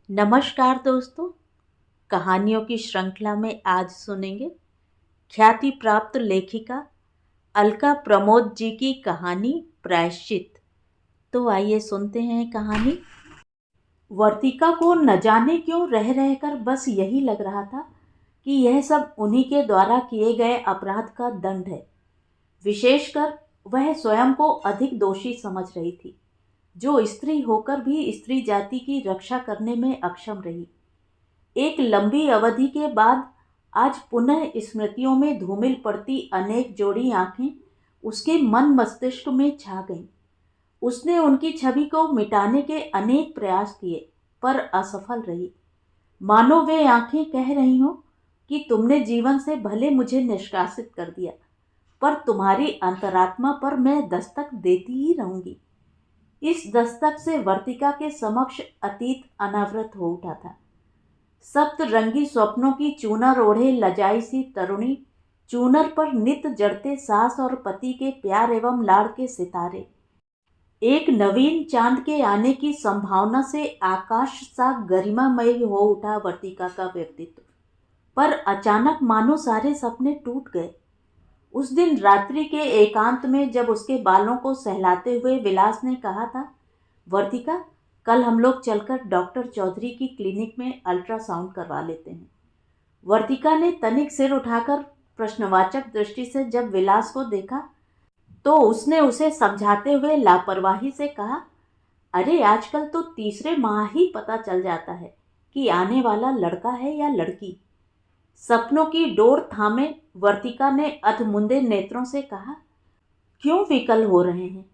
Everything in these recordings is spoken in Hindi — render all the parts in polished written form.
नमस्कार दोस्तों। कहानियों की श्रृंखला में आज सुनेंगे ख्याति प्राप्त लेखिका अलका प्रमोद जी की कहानी प्रायश्चित। तो आइए सुनते हैं कहानी। वर्तिका को न जाने क्यों रह रहकर बस यही लग रहा था कि यह सब उन्हीं के द्वारा किए गए अपराध का दंड है। विशेषकर वह स्वयं को अधिक दोषी समझ रही थी, जो स्त्री होकर भी स्त्री जाति की रक्षा करने में अक्षम रही। एक लंबी अवधि के बाद आज पुनः स्मृतियों में धूमिल पड़ती अनेक जोड़ी आंखें उसके मन मस्तिष्क में छा गईं। उसने उनकी छवि को मिटाने के अनेक प्रयास किए, पर असफल रही। मानो वे आंखें कह रही हों कि तुमने जीवन से भले मुझे निष्कासित कर दिया, पर तुम्हारी अंतरात्मा पर मैं दस्तक देती ही रहूंगी। इस दस्तक से वर्तिका के समक्ष अतीत अनावृत हो उठा था। सप्त रंगी स्वप्नों की चूनर ओढ़े लजाई सी तरुणी, चूनर पर नित जड़ते सास और पति के प्यार एवं लाड़ के सितारे, एक नवीन चांद के आने की संभावना से आकाश सा गरिमामय हो उठा वर्तिका का व्यक्तित्व। पर अचानक मानो सारे सपने टूट गए। उस दिन रात्रि के एकांत में जब उसके बालों को सहलाते हुए विलास ने कहा था, वर्तिका, कल हम लोग चलकर डॉक्टर चौधरी की क्लिनिक में अल्ट्रासाउंड करवा लेते हैं। वर्तिका ने तनिक सिर उठाकर प्रश्नवाचक दृष्टि से जब विलास को देखा तो उसने उसे समझाते हुए लापरवाही से कहा, अरे आजकल तो तीसरे माह ही पता चल जाता है कि आने वाला लड़का है या लड़की। सपनों की डोर थामे वर्तिका ने अधमुंदे नेत्रों से कहा, क्यों विकल हो रहे हैं?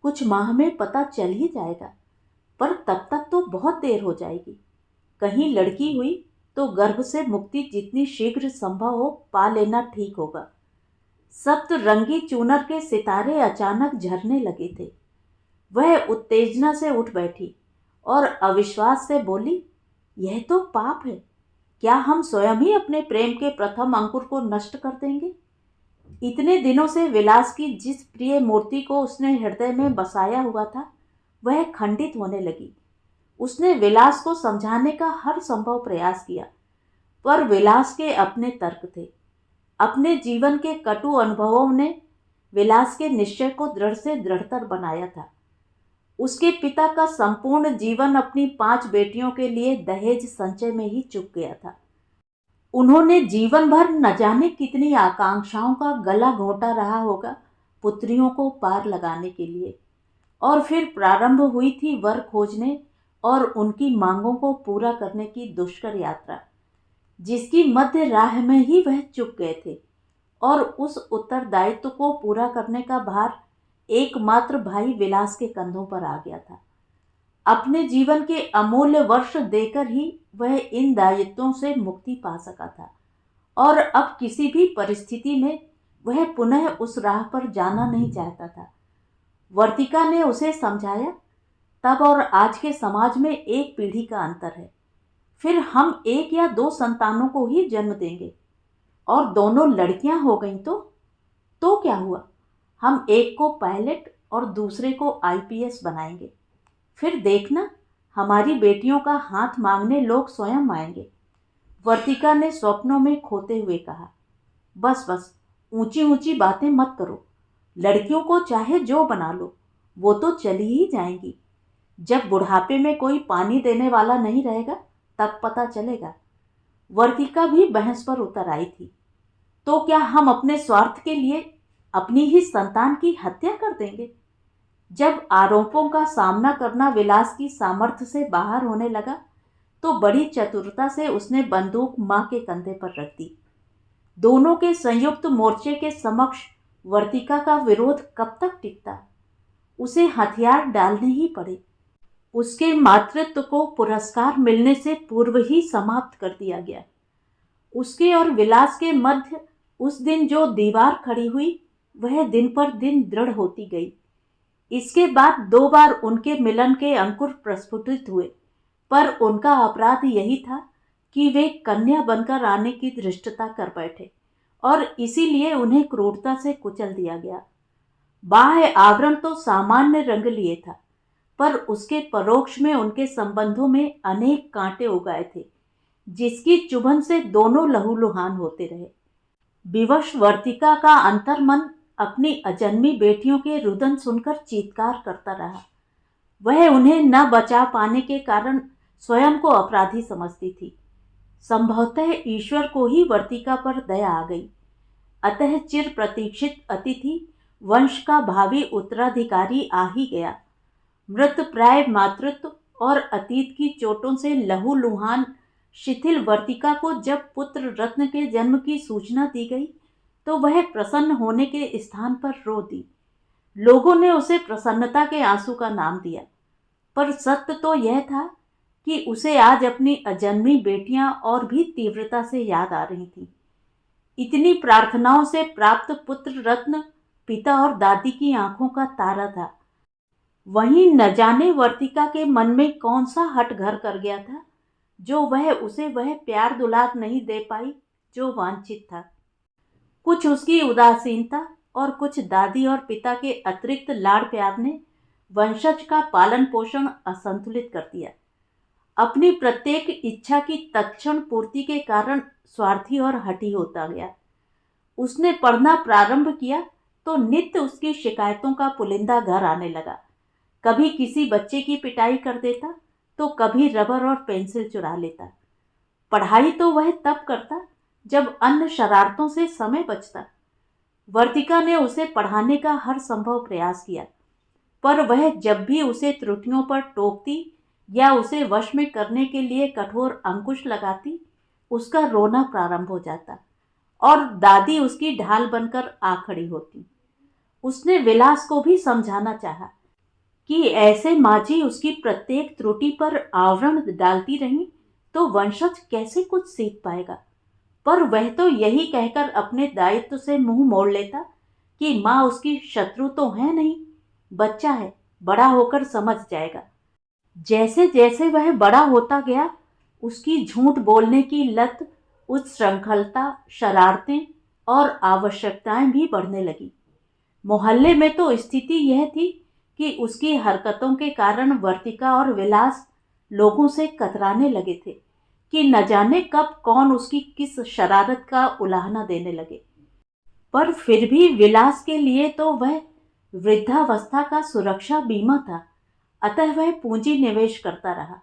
कुछ माह में पता चल ही जाएगा, पर तब तक तो बहुत देर हो जाएगी। कहीं लड़की हुई तो गर्भ से मुक्ति जितनी शीघ्र संभव हो पा लेना ठीक होगा। सप्त रंगी चूनर के सितारे अचानक झरने लगे थे। वह उत्तेजना से उठ बैठी और अविश्वास से बोली, यह तो पाप है। क्या हम स्वयं ही अपने प्रेम के प्रथम अंकुर को नष्ट कर देंगे? इतने दिनों से विलास की जिस प्रिय मूर्ति को उसने हृदय में बसाया हुआ था, वह खंडित होने लगी। उसने विलास को समझाने का हर संभव प्रयास किया, पर विलास के अपने तर्क थे। अपने जीवन के कटु अनुभवों ने विलास के निश्चय को दृढ़ से दृढ़तर बनाया था। उसके पिता का संपूर्ण जीवन अपनी 5 बेटियों के लिए दहेज संचय में ही चुक गया था। उन्होंने जीवन भर न जाने कितनी आकांक्षाओं का गला घोंटा रहा होगा पुत्रियों को पार लगाने के लिए, और फिर प्रारंभ हुई थी वर खोजने और उनकी मांगों को पूरा करने की दुष्कर यात्रा, जिसकी मध्य राह में ही वह चुक गए थे। और उस उत्तरदायित्व को पूरा करने का भार एकमात्र भाई विलास के कंधों पर आ गया था। अपने जीवन के अमूल्य वर्ष देकर ही वह इन दायित्वों से मुक्ति पा सका था, और अब किसी भी परिस्थिति में वह पुनः उस राह पर जाना नहीं चाहता था। वर्तिका ने उसे समझाया, तब और आज के समाज में एक पीढ़ी का अंतर है। फिर हम 1 या 2 संतानों को ही जन्म देंगे, और दोनों लड़कियां हो गईं तो क्या हुआ? हम एक को पायलट और दूसरे को आईपीएस बनाएंगे। फिर देखना, हमारी बेटियों का हाथ मांगने लोग स्वयं आएंगे। वर्तिका ने स्वप्नों में खोते हुए कहा, बस बस, ऊंची ऊंची बातें मत करो। लड़कियों को चाहे जो बना लो, वो तो चली ही जाएंगी। जब बुढ़ापे में कोई पानी देने वाला नहीं रहेगा, तब पता चलेगा। वर्तिका भी बहस पर उतर आई थी। तो क्या हम अपने स्वार्थ के लिए अपनी ही संतान की हत्या कर देंगे? जब आरोपों का सामना करना विलास की सामर्थ्य से बाहर होने लगा, तो बड़ी चतुरता से उसने बंदूक मां के कंधे पर रख दी। दोनों के संयुक्त मोर्चे के समक्ष वर्तिका का विरोध कब तक टिकता? उसे हथियार डालने ही पड़े। उसके मातृत्व को पुरस्कार मिलने से पूर्व ही समाप्त कर दिया गया। उसके और विलास के मध्य उस दिन जो दीवार खड़ी हुई, वह दिन पर दिन दृढ़ होती गई। इसके बाद 2 बार उनके मिलन के अंकुर प्रस्फुटित हुए, पर उनका अपराध यही था कि वे कन्या बनकर आने की धृष्टता कर बैठे, और इसीलिए उन्हें क्रूरता से कुचल दिया गया। बाह्य आवरण तो सामान्य रंग लिए था, पर उसके परोक्ष में उनके संबंधों में अनेक कांटे उगाए थे, जिसकी चुभन से दोनों लहूलुहान होते रहे। विवश वर्तिका का अंतर्मन अपनी अजन्मी बेटियों के रुदन सुनकर चीत्कार करता रहा। वह उन्हें न बचा पाने के कारण स्वयं को अपराधी समझती थी। संभवतः ईश्वर को ही वर्तिका पर दया आ गई। अतः चिर प्रतीक्षित अतिथि वंश का भावी उत्तराधिकारी आ ही गया। मृत प्राय मातृत्व और अतीत की चोटों से लहूलुहान शिथिल वर्तिका को जब पुत्र रत्न के जन्म की सूचना दी गई तो वह प्रसन्न होने के स्थान पर रो दी। लोगों ने उसे प्रसन्नता के आंसू का नाम दिया, पर सत्य तो यह था कि उसे आज अपनी अजन्मी बेटियां और भी तीव्रता से याद आ रही थीं। इतनी प्रार्थनाओं से प्राप्त पुत्र रत्न पिता और दादी की आंखों का तारा था। वहीं न जाने वर्तिका के मन में कौन सा हठ घर कर गया था, जो उसे वह प्यार दुलार नहीं दे पाई जो वांछित था। कुछ उसकी उदासीनता और कुछ दादी और पिता के अतिरिक्त लाड़ प्यार ने वंशज का पालन पोषण असंतुलित कर दिया। अपनी प्रत्येक इच्छा की तत्क्षण पूर्ति के कारण स्वार्थी और हठी होता गया। उसने पढ़ना प्रारंभ किया तो नित्य उसकी शिकायतों का पुलिंदा घर आने लगा। कभी किसी बच्चे की पिटाई कर देता तो कभी रबर और पेंसिल चुरा लेता। पढ़ाई तो वह तब करता जब अन्य शरारतों से समय बचता। वर्तिका ने उसे पढ़ाने का हर संभव प्रयास किया, पर वह जब भी उसे त्रुटियों पर टोकती या उसे वश में करने के लिए कठोर अंकुश लगाती, उसका रोना प्रारंभ हो जाता और दादी उसकी ढाल बनकर आ खड़ी होती। उसने विलास को भी समझाना चाहा कि ऐसे माजी उसकी प्रत्येक त्रुटि पर आवरण डालती रहीं तो वंशज कैसे कुछ सीख पाएगा, पर वह तो यही कहकर अपने दायित्व से मुंह मोड़ लेता कि माँ उसकी शत्रु तो है नहीं, बच्चा है, बड़ा होकर समझ जाएगा। जैसे जैसे वह बड़ा होता गया, उसकी झूठ बोलने की लत, उच्छृंखलता, शरारतें और आवश्यकताएं भी बढ़ने लगी। मोहल्ले में तो स्थिति यह थी कि उसकी हरकतों के कारण वर्तिका और विलास लोगों से कतराने लगे थे कि न जाने कब कौन उसकी किस शरारत का उलाहना देने लगे। पर फिर भी विलास के लिए तो वह वृद्धावस्था का सुरक्षा बीमा था, अतः वह पूंजी निवेश करता रहा।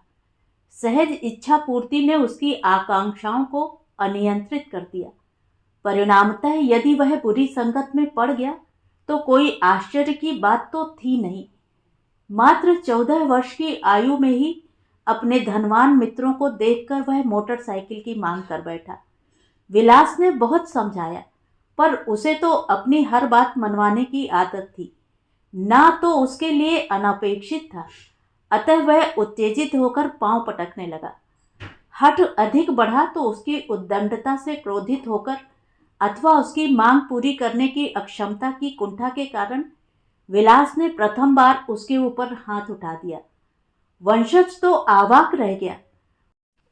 सहज इच्छा पूर्ति ने उसकी आकांक्षाओं को अनियंत्रित कर दिया। परिणामतः यदि वह बुरी संगत में पड़ गया तो कोई आश्चर्य की बात तो थी नहीं। मात्र 14 वर्ष की आयु में ही अपने धनवान मित्रों को देखकर वह मोटरसाइकिल की मांग कर बैठा। विलास ने बहुत समझाया, पर उसे तो अपनी हर बात मनवाने की आदत थी, ना तो उसके लिए अनपेक्षित था। अतः वह उत्तेजित होकर पांव पटकने लगा। हठ अधिक बढ़ा तो उसकी उद्दंडता से क्रोधित होकर अथवा उसकी मांग पूरी करने की अक्षमता की कुंठा के कारण विलास ने प्रथम बार उसके ऊपर हाथ उठा दिया। वंशज तो आवाक रह गया।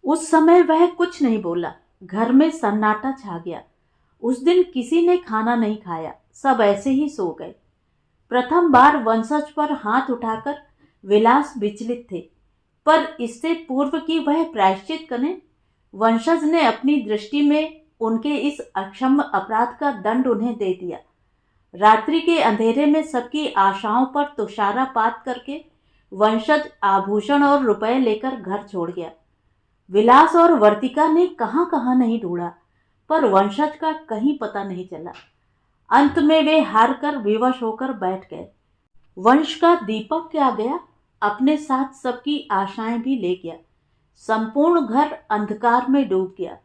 उस समय वह कुछ नहीं बोला। घर में सन्नाटा छा गया। उस दिन किसी ने खाना नहीं खाया, सब ऐसे ही सो गए। प्रथम बार वंशज पर हाथ उठाकर विलास विचलित थे, पर इससे पूर्व कि वह प्रायश्चित करें, वंशज ने अपनी दृष्टि में उनके इस अक्षम्य अपराध का दंड उन्हें दे दिया। रात्रि के अंधेरे में सबकी आशाओं पर तुषारापात करके वंशज आभूषण और रुपए लेकर घर छोड़ गया। विलास और वर्तिका ने कहां कहां नहीं ढूंढा, पर वंशज का कहीं पता नहीं चला। अंत में वे हार कर विवश होकर बैठ गए। वंश का दीपक क्या गया, अपने साथ सबकी आशाएं भी ले गया। संपूर्ण घर अंधकार में डूब गया।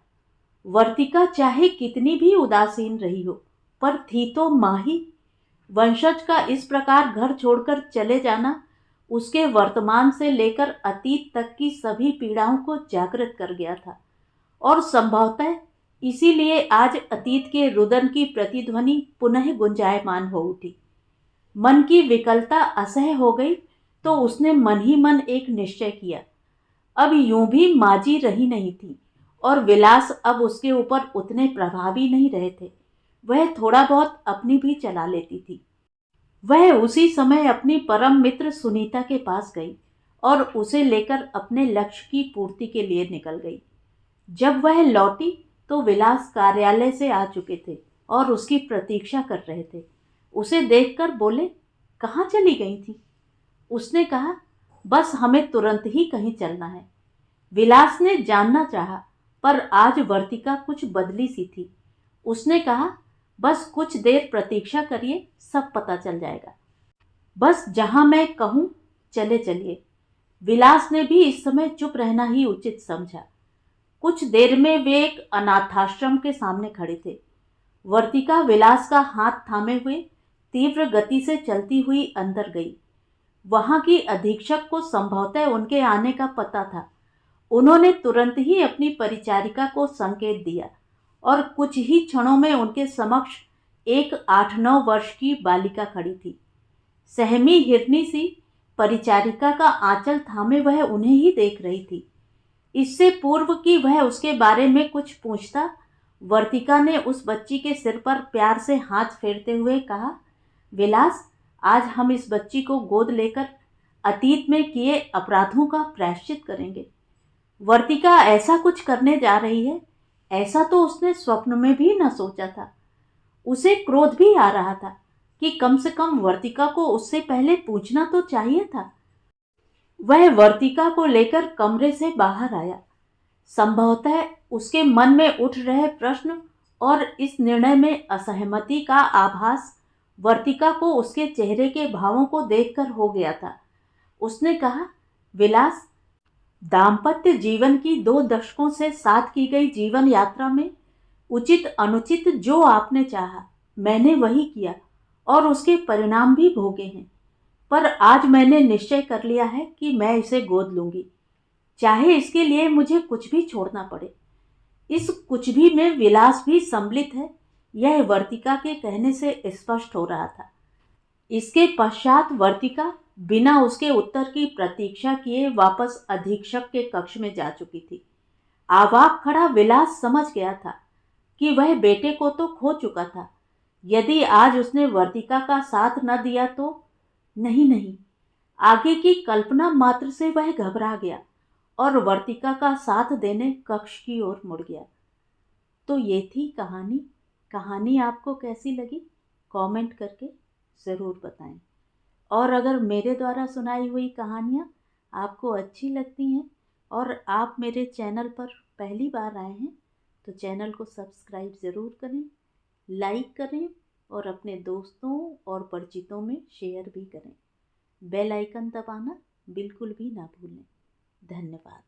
वर्तिका चाहे कितनी भी उदासीन रही हो, पर थी तो माँ ही। वंशज का इस प्रकार घर छोड़कर चले जाना उसके वर्तमान से लेकर अतीत तक की सभी पीड़ाओं को जागृत कर गया था, और संभवतः इसीलिए आज अतीत के रुदन की प्रतिध्वनि पुनः गुंजायमान हो उठी। मन की विकलता असह्य हो गई तो उसने मन ही मन एक निश्चय किया। अब यूं भी माजी रही नहीं थी और विलास अब उसके ऊपर उतने प्रभावी नहीं रहे थे। वह थोड़ा बहुत अपनी भी चला लेती थी। वह उसी समय अपनी परम मित्र सुनीता के पास गई और उसे लेकर अपने लक्ष्य की पूर्ति के लिए निकल गई। जब वह लौटी तो विलास कार्यालय से आ चुके थे और उसकी प्रतीक्षा कर रहे थे। उसे देखकर बोले, कहाँ चली गई थी? उसने कहा, बस हमें तुरंत ही कहीं चलना है। विलास ने जानना चाहा, पर आज वर्तिका कुछ बदली सी थी। उसने कहा, बस कुछ देर प्रतीक्षा करिए, सब पता चल जाएगा। बस जहां मैं कहूं चले चलिए। विलास ने भी इस समय चुप रहना ही उचित समझा। कुछ देर में वे एक अनाथाश्रम के सामने खड़े थे। वर्तिका विलास का हाथ थामे हुए तीव्र गति से चलती हुई अंदर गई। वहां की अधीक्षक को संभवतः उनके आने का पता था। उन्होंने तुरंत ही अपनी परिचारिका को संकेत दिया और कुछ ही क्षणों में उनके समक्ष एक 8-9 वर्ष की बालिका खड़ी थी। सहमी हिरनी सी परिचारिका का आंचल थामे वह उन्हें ही देख रही थी। इससे पूर्व कि वह उसके बारे में कुछ पूछता, वर्तिका ने उस बच्ची के सिर पर प्यार से हाथ फेरते हुए कहा, विलास, आज हम इस बच्ची को गोद लेकर अतीत में किए अपराधों का प्रायश्चित करेंगे। वर्तिका ऐसा कुछ करने जा रही है, ऐसा तो उसने स्वप्न में भी न सोचा था। उसे क्रोध भी आ रहा था कि कम से कम वर्तिका को उससे पहले पूछना तो चाहिए था। वह वर्तिका को लेकर कमरे से बाहर आया। संभवतः उसके मन में उठ रहे प्रश्न और इस निर्णय में असहमति का आभास वर्तिका को उसके चेहरे के भावों को देखकर हो गया था। उसने कहा, विलास, दाम्पत्य जीवन की 2 दशकों से साथ की गई जीवन यात्रा में उचित अनुचित जो आपने चाहा, मैंने वही किया और उसके परिणाम भी भोगे हैं। पर आज मैंने निश्चय कर लिया है कि मैं इसे गोद लूंगी, चाहे इसके लिए मुझे कुछ भी छोड़ना पड़े। इस कुछ भी में विलास भी सम्मिलित है, यह वर्तिका के कहने से स्पष्ट हो रहा था। इसके पश्चात वर्तिका बिना उसके उत्तर की प्रतीक्षा किए वापस अधीक्षक के कक्ष में जा चुकी थी। आवाक खड़ा विलास समझ गया था कि वह बेटे को तो खो चुका था। यदि आज उसने वर्तिका का साथ न दिया तो नहीं, आगे की कल्पना मात्र से वह घबरा गया और वर्तिका का साथ देने कक्ष की ओर मुड़ गया। तो ये थी कहानी। कहानी आपको कैसी लगी कमेंट करके ज़रूर बताएं। और अगर मेरे द्वारा सुनाई हुई कहानियाँ आपको अच्छी लगती हैं और आप मेरे चैनल पर पहली बार आए हैं तो चैनल को सब्सक्राइब ज़रूर करें, लाइक करें और अपने दोस्तों और परिचितों में शेयर भी करें। बेल आइकन दबाना बिल्कुल भी ना भूलें। धन्यवाद।